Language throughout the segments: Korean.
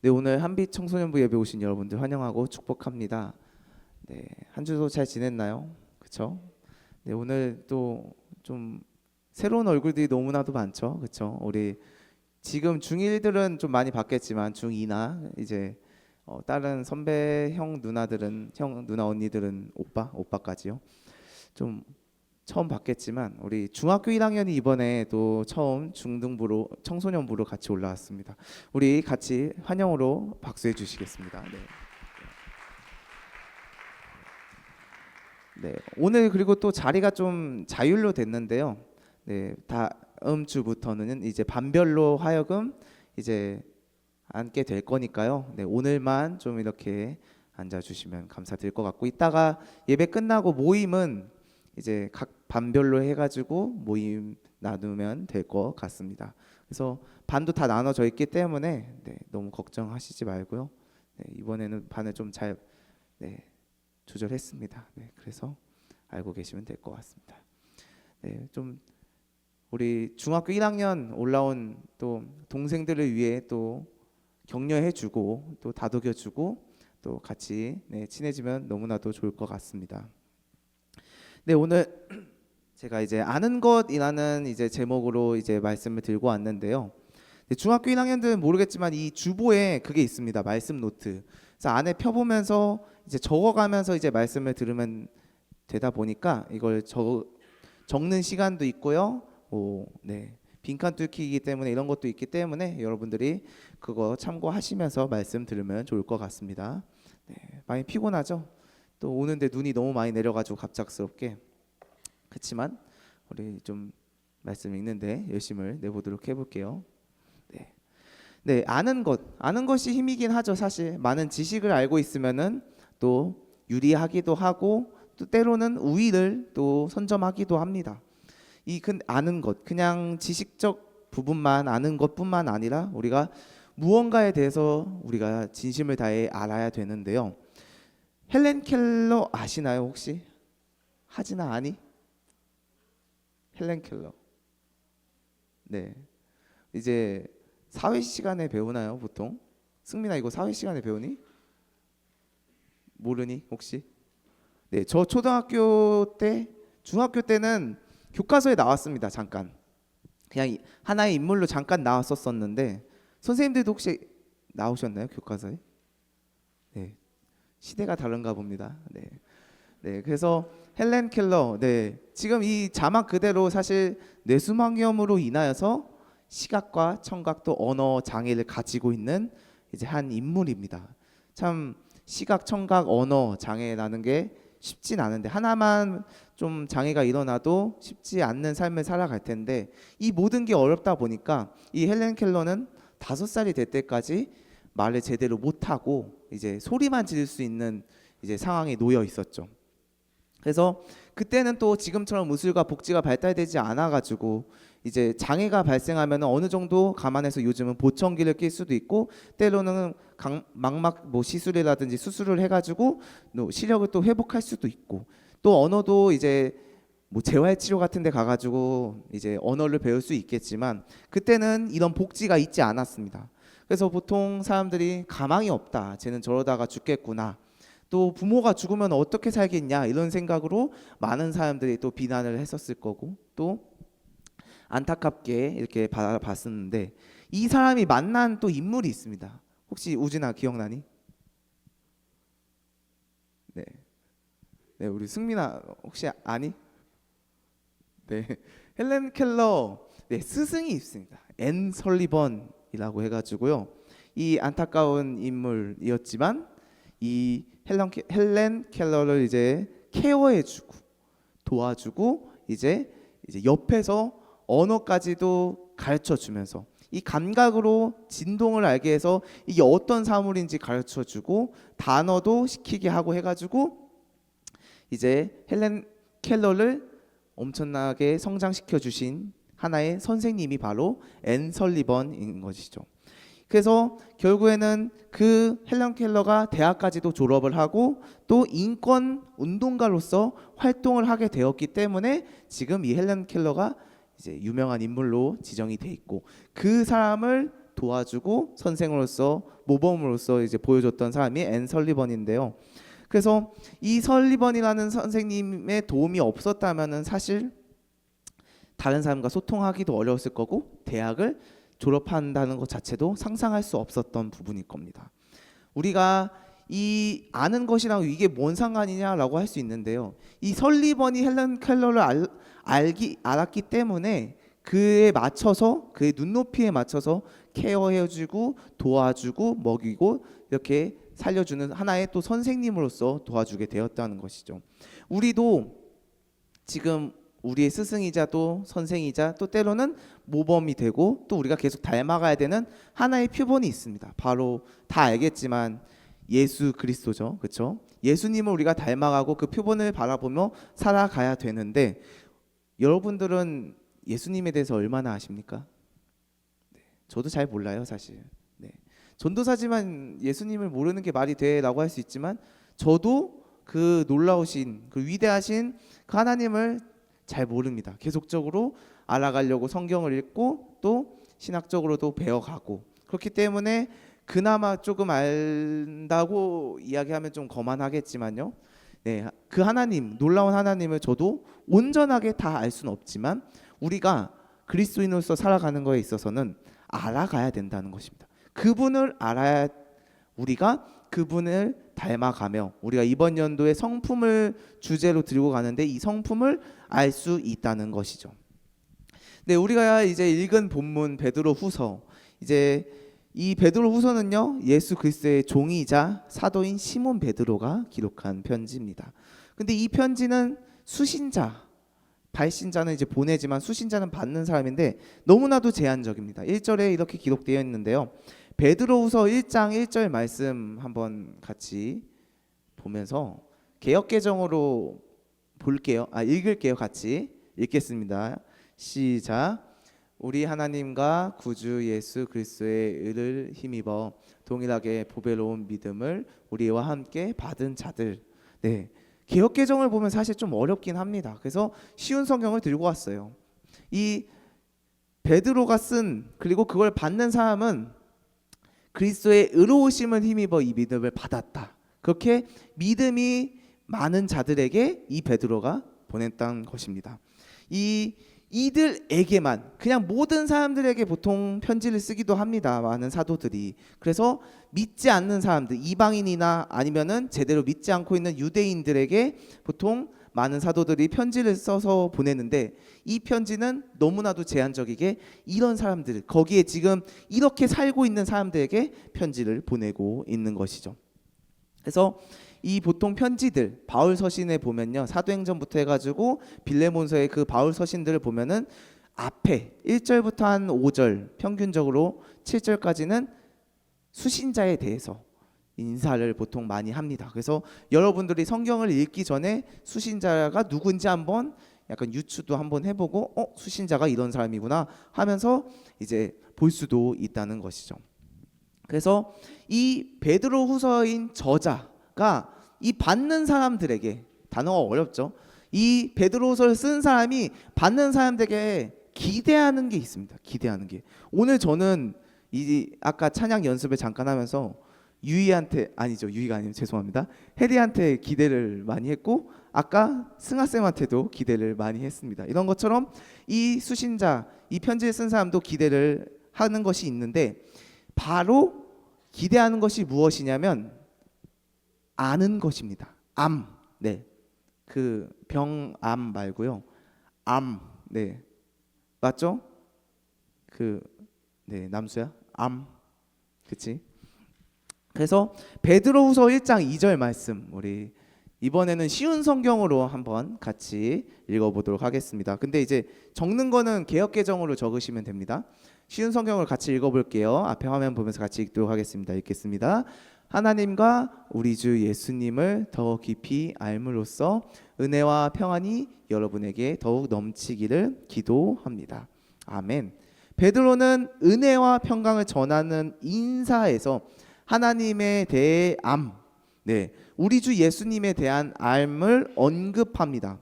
네, 오늘 한빛 청소년부 예배 오신 여러분들 환영하고 축복합니다. 네, 한 주도 잘 지냈나요? 그렇죠? 네, 오늘 또 좀 새로운 얼굴들이 너무나도 많죠. 그렇죠? 우리 지금 중1들은 좀 많이 봤겠지만 중2나 이제 다른 선배 형 누나들은 형 누나 언니들은 오빠까지요. 좀 처음 봤겠지만 우리 중학교 1학년이 이번에 또 처음 중등부로 청소년부로 같이 올라왔습니다. 우리 같이 환영으로 박수해 주시겠습니다. 네. 네, 오늘 그리고 또 자리가 좀 자율로 됐는데요. 네, 다음 주부터는 이제 반별로 하여금 이제 앉게 될 거니까요. 네, 오늘만 좀 이렇게 앉아주시면 감사드릴 것 같고, 이따가 예배 끝나고 모임은 이제 각 반별로 해가지고 모임 나누면 될 것 같습니다. 그래서 반도 다 나눠져 있기 때문에 네, 너무 걱정하시지 말고요. 네, 이번에는 반을 좀 잘 조절했습니다. 네, 그래서 알고 계시면 될 것 같습니다. 네, 좀 우리 중학교 1학년 올라온 또 동생들을 위해 또 격려해주고 또 다독여주고 또 같이 친해지면 너무나도 좋을 것 같습니다. 네, 오늘 제가 이제 아는 것이라는 이제 제목으로 이제 말씀을 들고 왔는데요. 네, 중학교 1학년들은 모르겠지만 이 주보에 그게 있습니다. 말씀 노트. 그래서 안에 펴보면서 이제 적어가면서 이제 말씀을 들으면 되다 보니까 이걸 적는 시간도 있고요. 빈칸 뚫기이기 때문에 이런 것도 있기 때문에 여러분들이 그거 참고하시면서 말씀 들으면 좋을 것 같습니다. 네, 많이 피곤하죠? 또 오는데 눈이 너무 많이 내려가지고 갑작스럽게. 그렇지만 우리 좀 말씀 읽는데 열심을 내보도록 해볼게요. 네, 아는 것이 힘이긴 하죠. 사실 많은 지식을 알고 있으면은 또 유리하기도 하고 또 때로는 우위를 또 선점하기도 합니다. 아는 것, 그냥 지식적 부분만 아는 것뿐만 아니라 우리가 무언가에 대해서 우리가 진심을 다해 알아야 되는데요. 헬렌 켈러 아시나요 혹시? 하지나 아니? 헬렌 켈러. 네, 이제 사회 시간에 배우나요 보통? 승민아 이거 사회 시간에 배우니? 모르니 혹시? 네, 저 중학교 때는 교과서에 나왔습니다. 잠깐 그냥 하나의 인물로 잠깐 나왔었는데 선생님들도 혹시 나오셨나요 교과서에? 네, 시대가 다른가 봅니다. 네, 그래서 헬렌 켈러, 지금 이 자막 그대로 사실 뇌수막염으로 인하여서 시각과 청각도 언어 장애를 가지고 있는 이제 한 인물입니다. 참 시각, 청각, 언어 장애라는 게 쉽진 않은데 하나만 좀 장애가 일어나도 쉽지 않는 삶을 살아갈 텐데 이 모든 게 어렵다 보니까 이 헬렌 켈러는 5살이 될 때까지 말을 제대로 못하고 이제 소리만 지를 수 있는 이제 상황에 놓여 있었죠. 그래서 그때는 또 지금처럼 의술과 복지가 발달되지 않아가지고 이제 장애가 발생하면 어느 정도 감안해서 요즘은 보청기를 낄 수도 있고 때로는 망막 시술이라든지 수술을 해가지고 시력을 또 회복할 수도 있고 또 언어도 이제 재활치료 같은 데 가가지고 이제 언어를 배울 수 있겠지만 그때는 이런 복지가 있지 않았습니다. 그래서 보통 사람들이 가망이 없다, 쟤는 저러다가 죽겠구나, 또 부모가 죽으면 어떻게 살겠냐 이런 생각으로 많은 사람들이 또 비난을 했었을 거고 또 안타깝게 이렇게 봤었는데 이 사람이 만난 또 인물이 있습니다. 혹시 우진아 기억나니? 네, 우리 승민아 혹시 아니? 네, 헬렌 켈러 스승이 있습니다. 앤 설리번이라고 해가지고요. 이 안타까운 인물이었지만 이 헬렌 켈러를 이제 케어해주고 도와주고 이제 옆에서 언어까지도 가르쳐주면서 이 감각으로 진동을 알게 해서 이게 어떤 사물인지 가르쳐주고 단어도 시키게 하고 해가지고 이제 헬렌 켈러를 엄청나게 성장시켜 주신 하나의 선생님이 바로 앤 설리번인 것이죠. 그래서 결국에는 그 헬렌 켈러가 대학까지도 졸업을 하고 또 인권 운동가로서 활동을 하게 되었기 때문에 지금 이 헬렌 켈러가 이제 유명한 인물로 지정이 돼 있고 그 사람을 도와주고 선생으로서 모범으로서 이제 보여줬던 사람이 앤 설리번인데요. 그래서 이 설리번이라는 선생님의 도움이 없었다면은 사실 다른 사람과 소통하기도 어려웠을 거고 대학을 졸업한다는 것 자체도 상상할 수 없었던 부분일 겁니다. 우리가 이 아는 것이랑 이게 뭔 상관이냐라고 할 수 있는데요. 이 설리번이 헬렌 켈러를 알았기 때문에 그에 맞춰서 그의 눈높이에 맞춰서 케어해주고 도와주고 먹이고 이렇게 살려주는 하나의 또 선생님으로서 도와주게 되었다는 것이죠. 우리도 지금 우리의 스승이자 또 선생이자 또 때로는 모범이 되고 또 우리가 계속 닮아가야 되는 하나의 표본이 있습니다. 바로 다 알겠지만 예수 그리스도죠. 그렇죠? 예수님을 우리가 닮아가고 그 표본을 바라보며 살아가야 되는데 여러분들은 예수님에 대해서 얼마나 아십니까? 네, 저도 잘 몰라요, 사실. 네. 전도사지만 예수님을 모르는 게 말이 돼라고 할 수 있지만 저도 그 놀라우신 그 위대하신 그 하나님을 잘 모릅니다. 계속적으로 알아가려고 성경을 읽고 또 신학적으로도 배워가고 그렇기 때문에 그나마 조금 안다고 이야기하면 좀 거만하겠지만요. 네, 그 하나님, 놀라운 하나님을 저도 온전하게 다 알 수는 없지만 우리가 그리스도인으로서 살아가는 거에 있어서는 알아가야 된다는 것입니다. 그분을 알아야 우리가 그분을 닮아가며 우리가 이번 연도에 성품을 주제로 들고 가는데 이 성품을 알 수 있다는 것이죠. 네, 우리가 이제 읽은 본문 베드로후서 이제 이 베드로후서는요 예수 그리스도의 종이자 사도인 시몬 베드로가 기록한 편지입니다. 근데 이 편지는 수신자 발신자는 이제 보내지만 수신자는 받는 사람인데 너무나도 제한적입니다. 1절에 이렇게 기록되어 있는데요. 베드로후서 1장 1절 말씀 한번 같이 보면서 개역개정으로 볼게요. 읽을게요. 같이 읽겠습니다. 시작. 우리 하나님과 구주 예수 그리스도의 의를 힘입어 동일하게 보배로운 믿음을 우리와 함께 받은 자들. 네, 개역개정을 보면 사실 좀 어렵긴 합니다. 그래서 쉬운 성경을 들고 왔어요. 이 베드로가 쓴 그리고 그걸 받는 사람은 그리스도의 의로우심을 힘입어 이 믿음을 받았다. 그렇게 믿음이 많은 자들에게 이 베드로가 보냈던 것입니다. 이들에게만 그냥 모든 사람들에게 보통 편지를 쓰기도 합니다. 많은 사도들이. 그래서 믿지 않는 사람들, 이방인이나 아니면은 제대로 믿지 않고 있는 유대인들에게 보통 많은 사도들이 편지를 써서 보내는데 이 편지는 너무나도 제한적이게 이런 사람들, 거기에 지금 이렇게 살고 있는 사람들에게 편지를 보내고 있는 것이죠. 그래서 이 보통 편지들 바울 서신에 보면요 사도행전부터 해가지고 빌레몬서의 그 바울 서신들을 보면은 앞에 1절부터 한 5절 평균적으로 7절까지는 수신자에 대해서 인사를 보통 많이 합니다. 그래서 여러분들이 성경을 읽기 전에 수신자가 누군지 한번 약간 유추도 한번 해보고 수신자가 이런 사람이구나 하면서 이제 볼 수도 있다는 것이죠. 그래서 이 베드로후서인 저자가 이 받는 사람들에게 단어가 어렵죠. 이 베드로후서를 쓴 사람이 받는 사람들에게 기대하는 게 있습니다. 기대하는 게 오늘 저는 이 아까 찬양 연습을 잠깐 하면서 유이한테 아니죠 유이가 아니면 죄송합니다 혜리한테 기대를 많이 했고 아까 승하쌤한테도 기대를 많이 했습니다. 이런 것처럼 이 수신자 이 편지를 쓴 사람도 기대를 하는 것이 있는데 바로 기대하는 것이 무엇이냐면 아는 것입니다. 네, 그 병암 말고요. 네, 맞죠? 네, 남수야. 그치? 그래서 베드로후서 1장 2절 말씀 우리 이번에는 쉬운 성경으로 한번 같이 읽어보도록 하겠습니다. 근데 이제 적는 거는 개역개정으로 적으시면 됩니다. 쉬운 성경을 같이 읽어볼게요. 앞에 화면 보면서 같이 읽도록 하겠습니다. 읽겠습니다. 하나님과 우리 주 예수님을 더 깊이 알므로써 은혜와 평안이 여러분에게 더욱 넘치기를 기도합니다. 아멘. 베드로는 은혜와 평강을 전하는 인사에서 하나님에 대해 네, 우리 주 예수님에 대한 알을 언급합니다.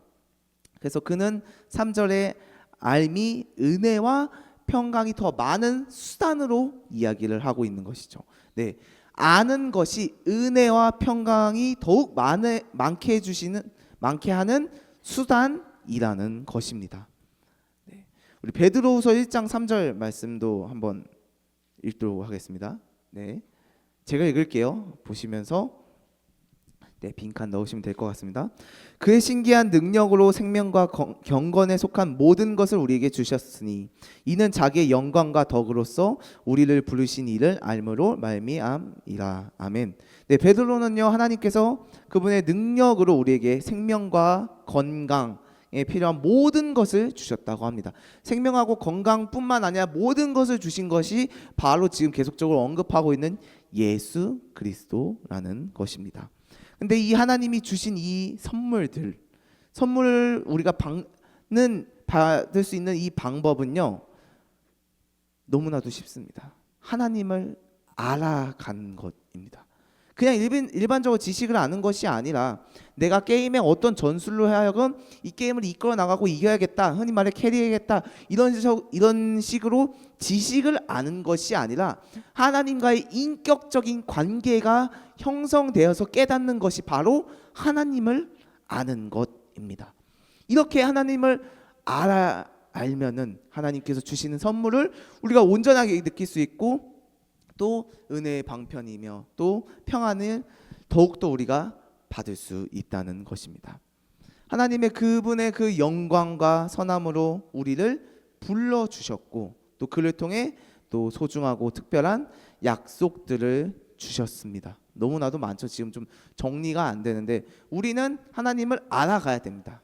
그래서 그는 3절에 알미 은혜와 평강이 더 많은 수단으로 이야기를 하고 있는 것이죠. 네, 아는 것이 은혜와 평강이 더욱 많게 하는 수단이라는 것입니다. 네, 우리 베드로후서 1장 3절 말씀도 한번 읽도록 하겠습니다. 네, 제가 읽을게요. 보시면서 빈칸 넣으시면 될 것 같습니다. 그의 신기한 능력으로 생명과 경건에 속한 모든 것을 우리에게 주셨으니 이는 자기의 영광과 덕으로서 우리를 부르신 이를 알므로 말미암이라. 아멘. 네, 베드로는요, 하나님께서 그분의 능력으로 우리에게 생명과 건강에 필요한 모든 것을 주셨다고 합니다. 생명하고 건강뿐만 아니라 모든 것을 주신 것이 바로 지금 계속적으로 언급하고 있는 예수 그리스도라는 것입니다. 근데 이 하나님이 주신 이 선물을 우리가 받을 수 있는 이 방법은요, 너무나도 쉽습니다. 하나님을 알아가는 것입니다. 그냥 일반적으로 지식을 아는 것이 아니라 내가 게임에 어떤 전술로 하여금 이 게임을 이끌어 나가고 이겨야겠다, 흔히 말해 캐리해야겠다, 이런 식으로 지식을 아는 것이 아니라 하나님과의 인격적인 관계가 형성되어서 깨닫는 것이 바로 하나님을 아는 것입니다. 이렇게 하나님을 알면은 하나님께서 주시는 선물을 우리가 온전하게 느낄 수 있고, 또 은혜의 방편이며 또 평안을 더욱더 우리가 받을 수 있다는 것입니다. 하나님의 그분의 그 영광과 선함으로 우리를 불러주셨고, 또 그를 통해 또 소중하고 특별한 약속들을 주셨습니다. 너무나도 많죠. 지금 좀 정리가 안 되는데 우리는 하나님을 알아가야 됩니다.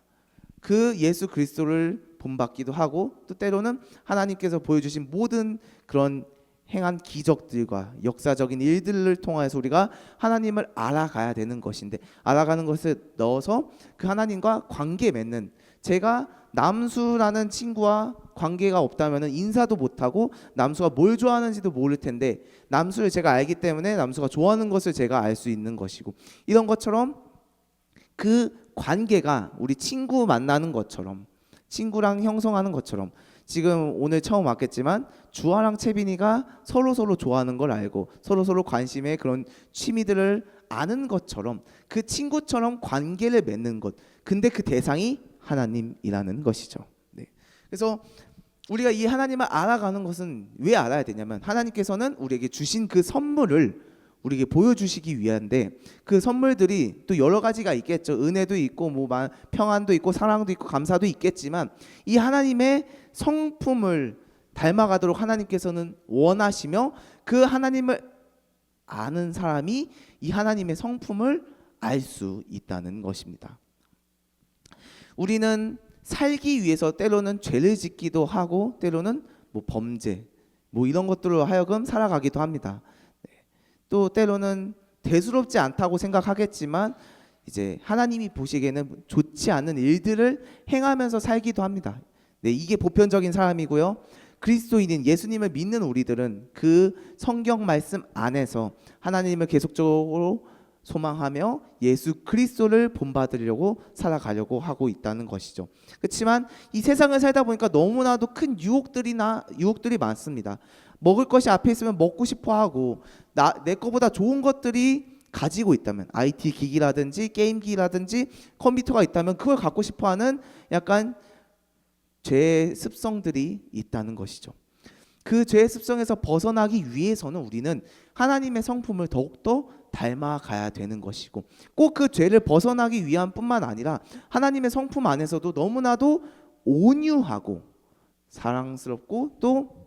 그 예수 그리스도를 본받기도 하고, 또 때로는 하나님께서 보여주신 모든 그런 행한 기적들과 역사적인 일들을 통해서 우리가 하나님을 알아가야 되는 것인데, 알아가는 것을 넣어서 그 하나님과 관계 맺는, 제가 남수라는 친구와 관계가 없다면 인사도 못하고 남수가 뭘 좋아하는지도 모를 텐데 남수를 제가 알기 때문에 남수가 좋아하는 것을 제가 알 수 있는 것이고, 이런 것처럼 그 관계가 우리 친구 만나는 것처럼, 친구랑 형성하는 것처럼, 지금 오늘 처음 왔겠지만 주아랑 채빈이가 서로 좋아하는 걸 알고 서로 관심의 그런 취미들을 아는 것처럼 그 친구처럼 관계를 맺는 것, 근데 그 대상이 하나님이라는 것이죠. 네. 그래서 우리가 이 하나님을 알아가는 것은 왜 알아야 되냐면, 하나님께서는 우리에게 주신 그 선물을 우리에게 보여주시기 위한데, 그 선물들이 또 여러 가지가 있겠죠. 은혜도 있고 뭐 평안도 있고 사랑도 있고 감사도 있겠지만, 이 하나님의 성품을 닮아가도록 하나님께서는 원하시며, 그 하나님을 아는 사람이 이 하나님의 성품을 알 수 있다는 것입니다. 우리는 살기 위해서 때로는 죄를 짓기도 하고 때로는 뭐 범죄 뭐 이런 것들로 하여금 살아가기도 합니다. 또 때로는 대수롭지 않다고 생각하겠지만 이제 하나님이 보시기에는 좋지 않은 일들을 행하면서 살기도 합니다. 네, 이게 보편적인 사람이고요. 그리스도인인 예수님을 믿는 우리들은 그 성경 말씀 안에서 하나님을 계속적으로 소망하며 예수 그리스도를 본받으려고 살아가려고 하고 있다는 것이죠. 그렇지만 이 세상을 살다 보니까 너무나도 큰 유혹들이 많습니다. 먹을 것이 앞에 있으면 먹고 싶어 하고, 내 거보다 좋은 것들이 가지고 있다면, IT 기기라든지 게임기라든지 컴퓨터가 있다면 그걸 갖고 싶어 하는 약간 죄의 습성들이 있다는 것이죠. 그 죄의 습성에서 벗어나기 위해서는 우리는 하나님의 성품을 더욱더 닮아가야 되는 것이고, 꼭 그 죄를 벗어나기 위한 뿐만 아니라 하나님의 성품 안에서도 너무나도 온유하고 사랑스럽고 또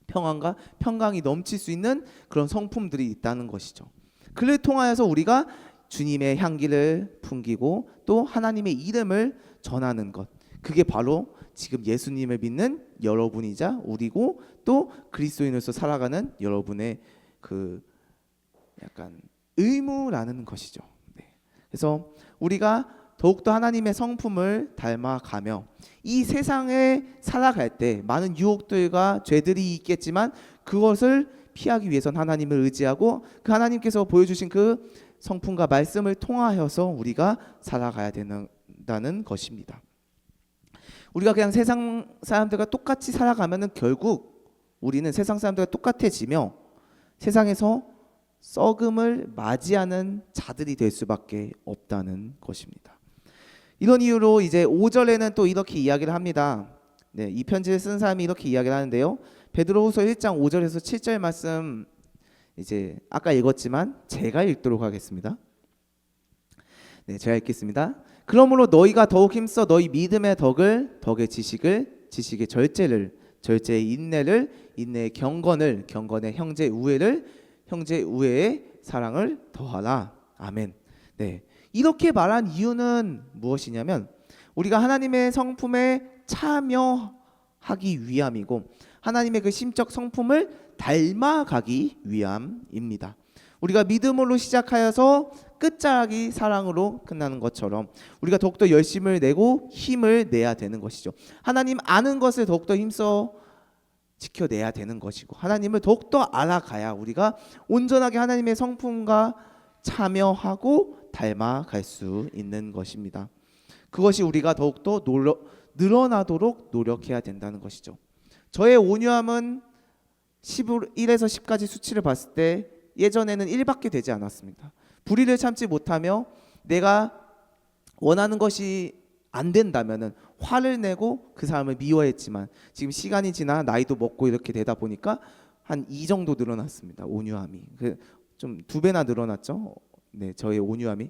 평안과 평강이 넘칠 수 있는 그런 성품들이 있다는 것이죠. 그를 통하여서 우리가 주님의 향기를 풍기고 또 하나님의 이름을 전하는 것, 그게 바로 지금 예수님을 믿는 여러분이자 우리고 또 그리스도인으로서 살아가는 여러분의 그 약간 의무라는 것이죠. 네. 그래서 우리가 더욱더 하나님의 성품을 닮아가며 이 세상에 살아갈 때 많은 유혹들과 죄들이 있겠지만 그것을 피하기 위해서는 하나님을 의지하고 그 하나님께서 보여주신 그 성품과 말씀을 통하여서 우리가 살아가야 된다는 것입니다. 우리가 그냥 세상 사람들과 똑같이 살아가면은 결국 우리는 세상 사람들과 똑같아지며 세상에서 썩음을 맞이하는 자들이 될 수밖에 없다는 것입니다. 이런 이유로 이제 5절에는 또 이렇게 이야기를 합니다. 네, 이 편지를 쓴 사람이 이렇게 이야기를 하는데요. 베드로후서 1장 5절에서 7절 말씀 이제 아까 읽었지만 제가 읽도록 하겠습니다. 네, 제가 읽겠습니다. 그러므로 너희가 더욱 힘써 너희 믿음의 덕을, 덕의 지식을, 지식의 절제를, 절제의 인내를, 인내의 경건을, 경건의 형제 우애를, 형제 우애의 사랑을 더하라. 아멘. 네, 이렇게 말한 이유는 무엇이냐면 우리가 하나님의 성품에 참여하기 위함이고 하나님의 그 심적 성품을 닮아가기 위함입니다. 우리가 믿음으로 시작하여서 끝자락이 사랑으로 끝나는 것처럼 우리가 더욱더 열심을 내고 힘을 내야 되는 것이죠. 하나님 아는 것을 더욱더 힘써 지켜내야 되는 것이고 하나님을 더욱더 알아가야 우리가 온전하게 하나님의 성품과 참여하고 닮아갈 수 있는 것입니다. 그것이 우리가 더욱더 늘어나도록 노력해야 된다는 것이죠. 저의 온유함은 1에서 10까지 수치를 봤을 때 예전에는 1밖에 되지 않았습니다. 불의를 참지 못하며 내가 원하는 것이 안 된다면은 화를 내고 그 사람을 미워했지만 지금 시간이 지나 나이도 먹고 이렇게 되다 보니까 한 2 정도 늘어났습니다. 온유함이 좀 2배나 늘어났죠. 네, 저의 온유함이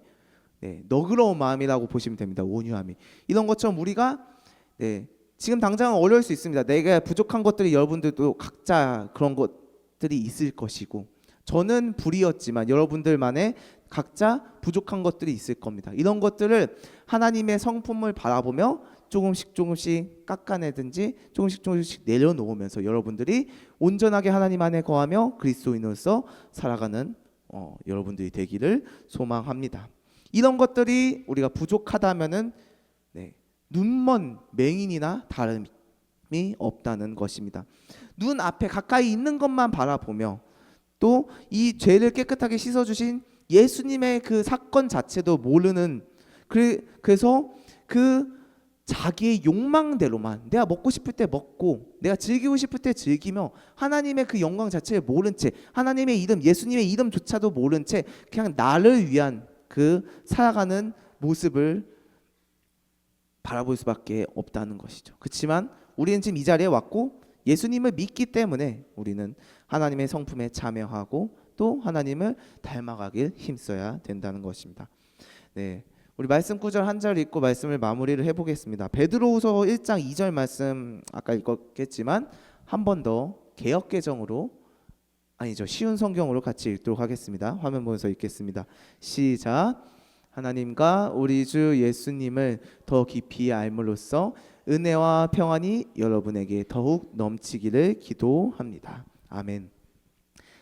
네, 너그러운 마음이라고 보시면 됩니다. 온유함이 이런 것처럼 우리가 네, 지금 당장은 어려울 수 있습니다. 내가 부족한 것들이 여러분들도 각자 그런 것들이 있을 것이고 저는 불이었지만 여러분들만의 각자 부족한 것들이 있을 겁니다. 이런 것들을 하나님의 성품을 바라보며 조금씩 깎아내든지 조금씩 내려놓으면서 여러분들이 온전하게 하나님 안에 거하며 그리스도인으로서 살아가는 여러분들이 되기를 소망합니다. 이런 것들이 우리가 부족하다면은 네, 눈먼 맹인이나 다름이 없다는 것입니다. 눈 앞에 가까이 있는 것만 바라보며 또 이 죄를 깨끗하게 씻어주신 예수님의 그 사건 자체도 모르는 그래서 그 자기의 욕망대로만 내가 먹고 싶을 때 먹고 내가 즐기고 싶을 때 즐기며 하나님의 그 영광 자체를 모른 채 하나님의 이름 예수님의 이름조차도 모른 채 그냥 나를 위한 그 살아가는 모습을 바라볼 수밖에 없다는 것이죠. 그렇지만 우리는 지금 이 자리에 왔고 예수님을 믿기 때문에 우리는 하나님의 성품에 참여하고 또 하나님을 닮아가길 힘써야 된다는 것입니다. 네, 우리 말씀 구절 한 절 읽고 말씀을 마무리를 해보겠습니다. 베드로후서 1장 2절 말씀 아까 읽었겠지만 한 번 더 개역개정으로 아니죠 쉬운 성경으로 같이 읽도록 하겠습니다. 화면 보면서 읽겠습니다. 시작. 하나님과 우리 주 예수님을 더 깊이 알므로써 은혜와 평안이 여러분에게 더욱 넘치기를 기도합니다. 아멘.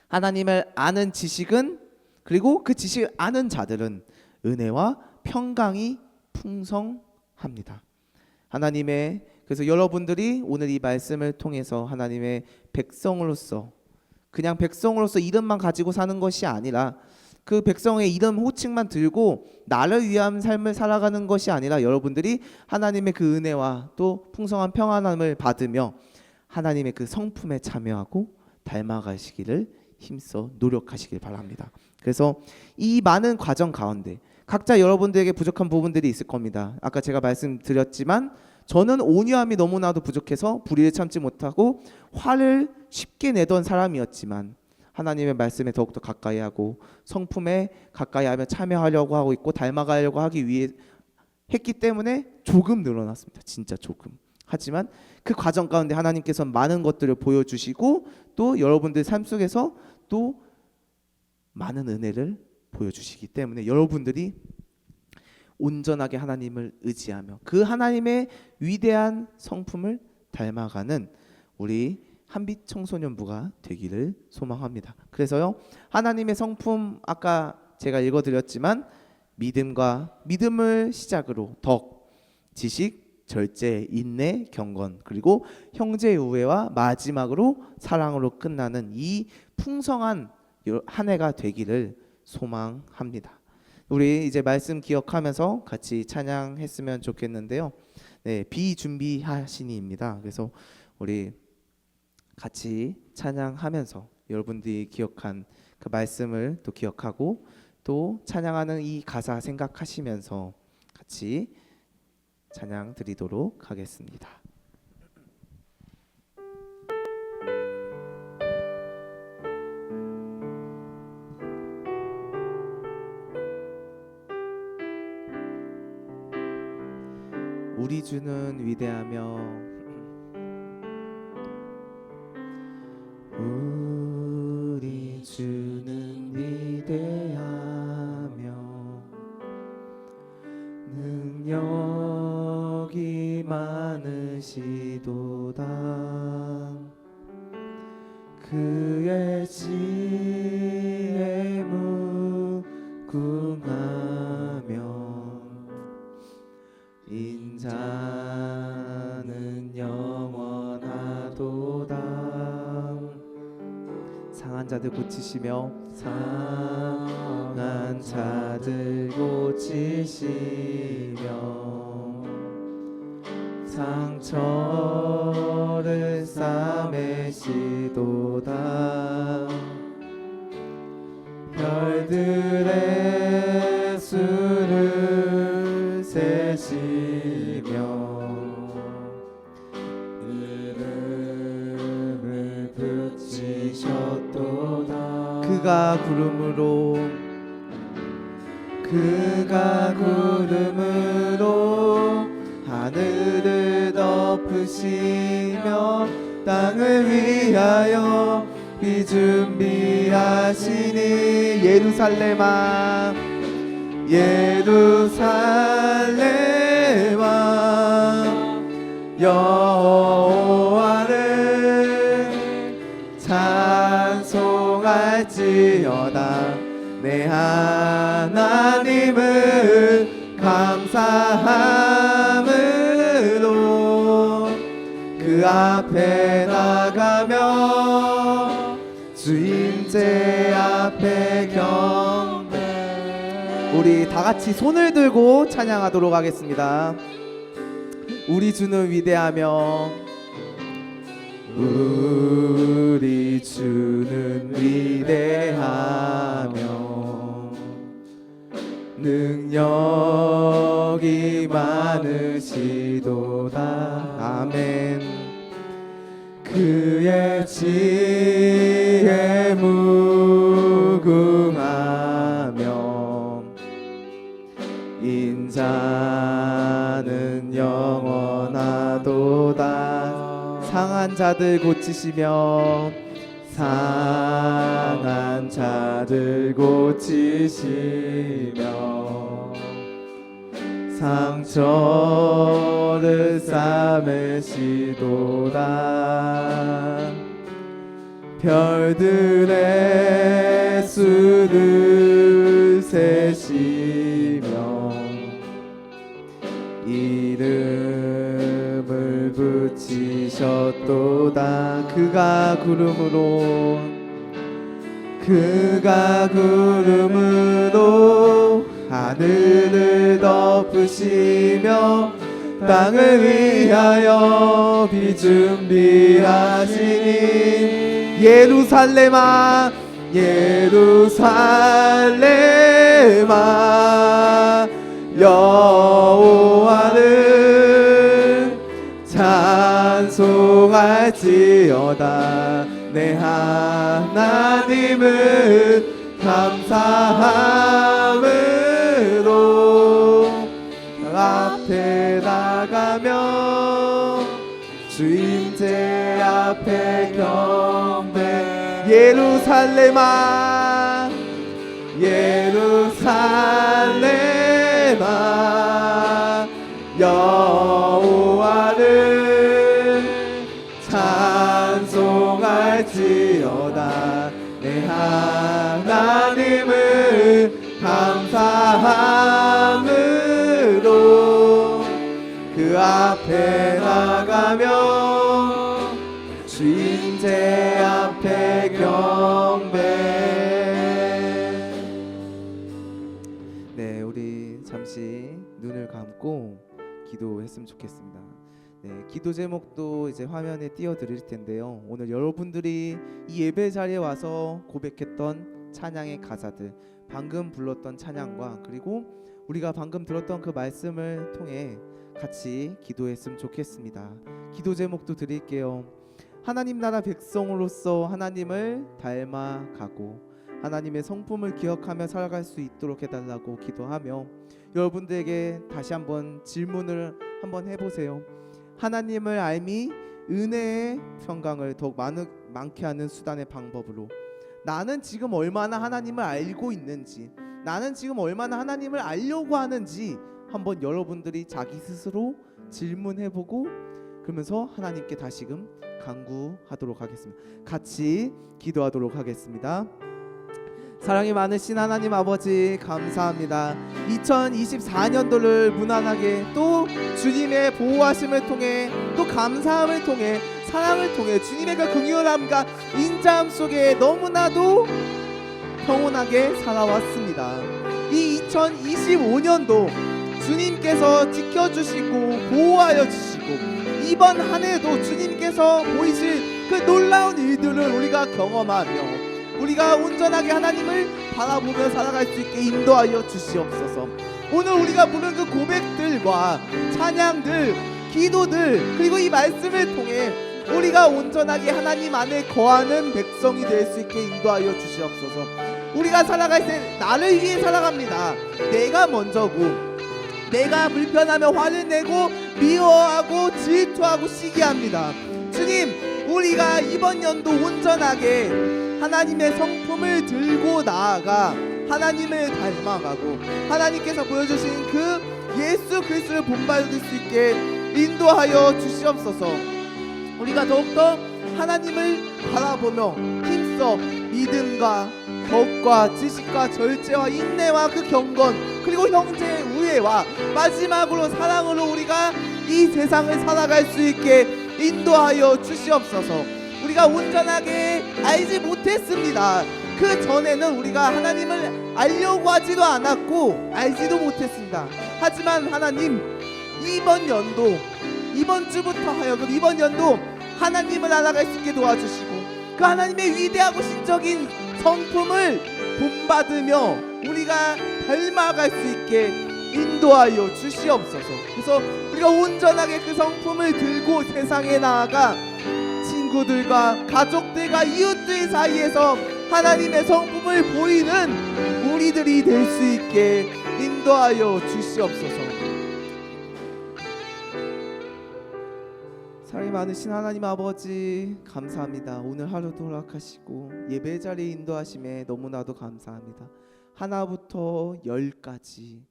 하나님을 아는 지식은 그리고 그 지식을 아는 자들은 은혜와 평강이 풍성합니다. 하나님의 그래서 여러분들이 오늘 이 말씀을 통해서 하나님의 백성으로서 그냥 백성으로서 이름만 가지고 사는 것이 아니라 그 백성의 이름 호칭만 들고 나를 위한 삶을 살아가는 것이 아니라 여러분들이 하나님의 그 은혜와 또 풍성한 평안함을 받으며 하나님의 그 성품에 참여하고 닮아가시기를 힘써 노력하시길 바랍니다. 그래서 이 많은 과정 가운데 각자 여러분들에게 부족한 부분들이 있을 겁니다. 아까 제가 말씀드렸지만 저는 온유함이 너무나도 부족해서 불의를 참지 못하고 화를 쉽게 내던 사람이었지만 하나님의 말씀에 더욱더 가까이 하고 성품에 가까이 하며 참여하려고 하고 있고 닮아가려고 하기 위해 했기 때문에 조금 늘어났습니다. 진짜 조금. 하지만 그 과정 가운데 하나님께서 많은 것들을 보여주시고 또 여러분들 삶 속에서 또 많은 은혜를 보여주시기 때문에 여러분들이 온전하게 하나님을 의지하며 그 하나님의 위대한 성품을 닮아가는 우리 한빛 청소년부가 되기를 소망합니다. 그래서요 하나님의 성품 아까 제가 읽어드렸지만 믿음을 시작으로 덕, 지식, 절제, 인내, 경건 그리고 형제의 우애와 마지막으로 사랑으로 끝나는 이 풍성한 한 해가 되기를 소망합니다. 우리 이제 말씀 기억하면서 같이 찬양했으면 좋겠는데요. 네, 비준비하시니입니다. 그래서 우리 같이 찬양하면서 여러분들이 기억한 그 말씀을 또 기억하고 또 찬양하는 이 가사 생각하시면서 같이 찬양 드리도록 하겠습니다. 우리 주는 위대하며 우리 주는 위대하며 능력이 많으시도다. 그의 지혜 무궁하며 인자는 영원하도다. 상한 자들 고치시며 상한 자들 고치시며 상처를 싸매시도다. 별들의 수를 세시며 이름을 붙이셨도다. 그가 구름으로 하늘을 덮으시며 땅을 위하여 비 준비하시니 예루살렘아 여호와를 찬송할지어다. 내 하나님을 감사함으로 그 앞에 나가며 주인제 앞에 경배. 우리 다 같이 손을 들고 찬양하도록 하겠습니다. 우리 주는 위대하며 우리 주는 위대하며 능력이 많으시도다. 아멘. 그의 지혜 무궁하며 인자는 영원하도다. 상한 자들 고치시며 상한 자들 고치시며 상처를 싸매시도다. 별들의 수를 세시며 이름을 붙이셨도다. 그가 구름으로 하늘을 덮으시며 땅을 위하여 비 준비하시니 예루살렘아 여호와를 찬송할지어다. 내 하나님을 감사함으로 앞에 나가며 주인제 앞에 경배. 예루살렘아 여호와를 찬송할지어다. 내 하나님을 감사함으로 그 앞에 나가며 주인제 앞에 경배. 네, 우리 잠시 눈을 감고 기도했으면 좋겠습니다. 네, 기도 제목도 이제 화면에 띄워드릴 텐데요. 오늘 여러분들이 이 예배 자리에 와서 고백했던 찬양의 가사들, 방금 불렀던 찬양과 그리고 우리가 방금 들었던 그 말씀을 통해 같이 기도했으면 좋겠습니다. 기도 제목도 드릴게요. 하나님 나라 백성으로서 하나님을 닮아가고 하나님의 성품을 기억하며 살아갈 수 있도록 해달라고 기도하며 여러분들에게 다시 한번 질문을 한번 해보세요. 하나님을 알미 은혜의 평강을 더욱 많게 하는 수단의 방법으로 나는 지금 얼마나 하나님을 알고 있는지, 나는 지금 얼마나 하나님을 알려고 하는지 한번 여러분들이 자기 스스로 질문해보고 그러면서 하나님께 다시금 간구하도록 하겠습니다. 같이 기도하도록 하겠습니다. 사랑이 많으신 하나님 아버지 감사합니다. 2024년도를 무난하게 또 주님의 보호하심을 통해 또 감사함을 통해 사랑을 통해 주님의 그 긍휼함과 인자함 속에 너무나도 평온하게 살아왔습니다. 이 2025년도 주님께서 지켜주시고 보호하여 주시고 이번 한 해도 주님께서 보이실 그 놀라운 일들을 우리가 경험하며 우리가 온전하게 하나님을 바라보며 살아갈 수 있게 인도하여 주시옵소서. 오늘 우리가 부른 그 고백들과 찬양들, 기도들 그리고 이 말씀을 통해 우리가 온전하게 하나님 안에 거하는 백성이 될 수 있게 인도하여 주시옵소서. 우리가 살아갈 때 나를 위해 살아갑니다. 내가 먼저고 내가 불편하며 화를 내고 미워하고 질투하고 시기합니다. 주님, 우리가 이번 연도 온전하게 하나님의 성품을 들고 나아가 하나님을 닮아가고 하나님께서 보여주신 그 예수 그리스도를 본받을 수 있게 인도하여 주시옵소서. 우리가 더욱더 하나님을 바라보며 힘써 믿음과 덕과 지식과 절제와 인내와 그 경건 그리고 형제의 우애와 마지막으로 사랑으로 우리가 이 세상을 살아갈 수 있게 인도하여 주시옵소서. 우리가 온전하게 알지 못했습니다. 그 전에는 우리가 하나님을 알려고 하지도 않았고 알지도 못했습니다. 하지만 하나님, 이번 연도, 이번 주부터 하여금 이번 연도 하나님을 알아갈 수 있게 도와주시고 그 하나님의 위대하고 신적인 성품을 본받으며 우리가 닮아갈 수 있게 인도하여 주시옵소서. 그래서 우리가 온전하게 그 성품을 들고 세상에 나아가 친구들과 가족들과 이웃들 사이에서 하나님의 성품을 보이는 우리들이 될 수 있게 인도하여 주시옵소서. 사랑이 많으신 하나님 아버지 감사합니다. 오늘 하루도 허락하시고 예배 자리에 인도하심에 너무나도 감사합니다. 하나부터 10까지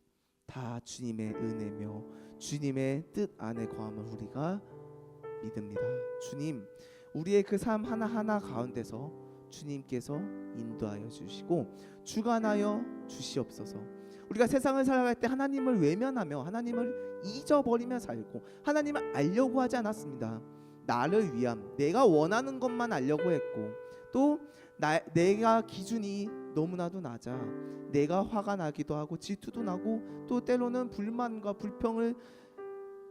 다 주님의 은혜며 주님의 뜻 안에 거함을 우리가 믿습니다. 주님, 우리의 그 삶 하나하나 가운데서 주님께서 인도하여 주시고 주관하여 주시옵소서. 우리가 세상을 살아갈 때 하나님을 외면하며 하나님을 잊어버리며 살고 하나님을 알려고 하지 않았습니다. 나를 위함, 내가 원하는 것만 알려고 했고 또 내가 기준이 너무나도 낮아 내가 화가 나기도 하고 질투도 나고 또 때로는 불만과 불평을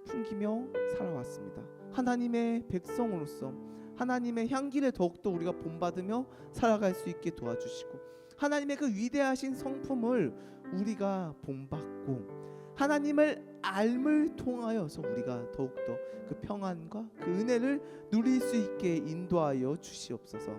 풍기며 살아왔습니다. 하나님의 백성으로서 하나님의 향기를 더욱더 우리가 본받으며 살아갈 수 있게 도와주시고 하나님의 그 위대하신 성품을 우리가 본받고 하나님을 알을 통하여서 우리가 더욱더 그 평안과 그 은혜를 누릴 수 있게 인도하여 주시옵소서.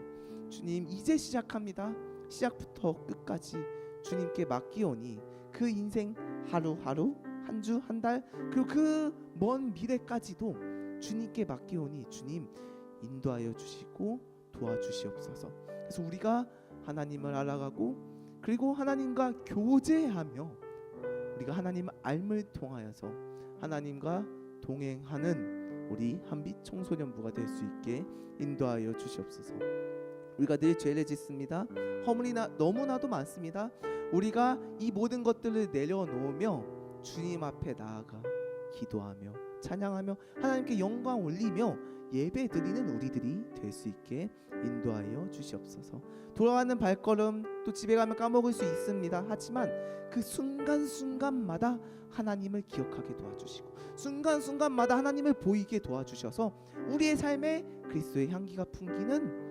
주님, 이제 시작합니다. 시작부터 끝까지 주님께 맡기오니 그 인생 하루하루 한 주 한 달 그리고 그 먼 미래까지도 주님께 맡기오니 주님 인도하여 주시고 도와주시옵소서. 그래서 우리가 하나님을 알아가고 그리고 하나님과 교제하며 우리가 하나님의 알을 통하여서 하나님과 동행하는 우리 한빛 청소년부가 될 수 있게 인도하여 주시옵소서. 우리가 늘 죄를 짓습니다. 허물이 너무나도 많습니다. 우리가 이 모든 것들을 내려놓으며 주님 앞에 나아가 기도하며 찬양하며 하나님께 영광 올리며 예배드리는 우리들이 될 수 있게 인도하여 주시옵소서. 돌아가는 발걸음 또 집에 가면 까먹을 수 있습니다. 하지만 그 순간순간마다 하나님을 기억하게 도와주시고 순간순간마다 하나님을 보이게 도와주셔서 우리의 삶에 그리스도의 향기가 풍기는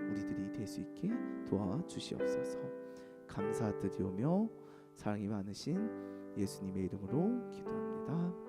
우리들이 될 수 있게 도와주시옵소서. 감사드리오며 사랑이 많으신 예수님의 이름으로 기도합니다.